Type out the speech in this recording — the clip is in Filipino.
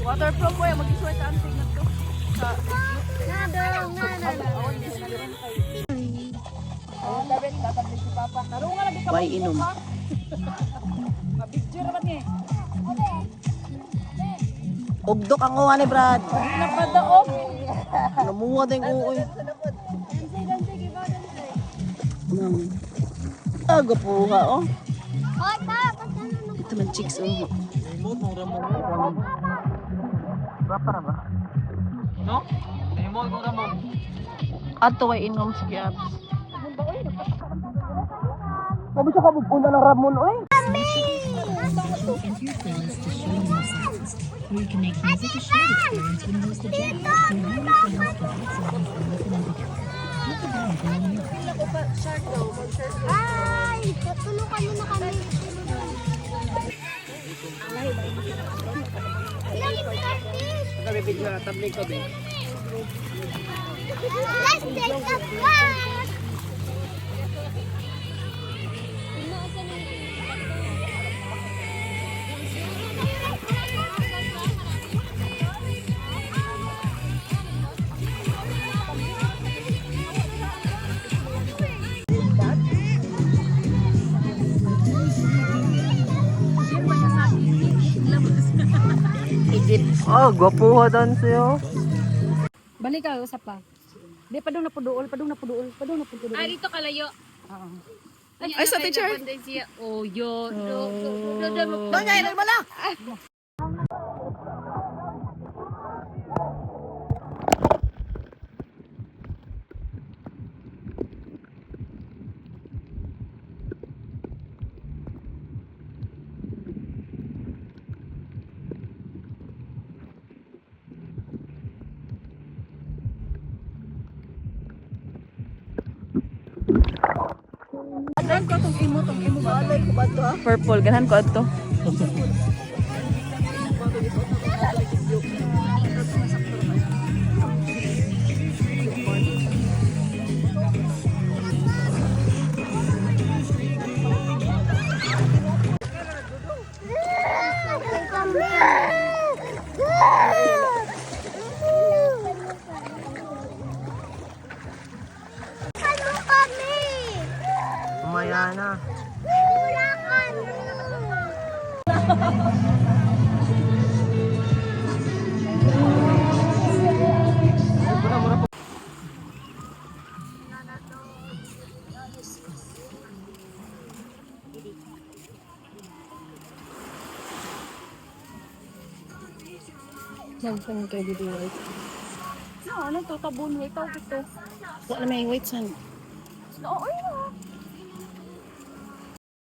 Waterproof po yan, mag-isway sa anting na to. Why inom? Mabidyo naman eh. Ugdok ang uwa ni Brad. Napadaog. Namuha din ko uy. Aga po ha oh. Ito man chicks oh. Para ba? No? Nahimo ko ra mo. Ato kay inom sa kiyat. Sabi siya kabuguna ng Ramon oy. Reconnect music to share experience when use the jet. Ay! Tulungan mo na kami. Bibigyan na tabling ko din. Let's take a bath! Oh, gwapo dan siyo. Balik ka, usap pa. Di, padung na puduol. Ah, dito kalayo. Oo. Ay, sa teacher. Oh, yo. Nangay mo na. Ganahan ko itong imo ba? Balay ko ba to? Purple, ganahan ko ito. Ano kami? Umaya na. Wala kami. Nagpang kay Didi White. No, ano to? Tabon, white. Ito. Wala may wait san. Oo,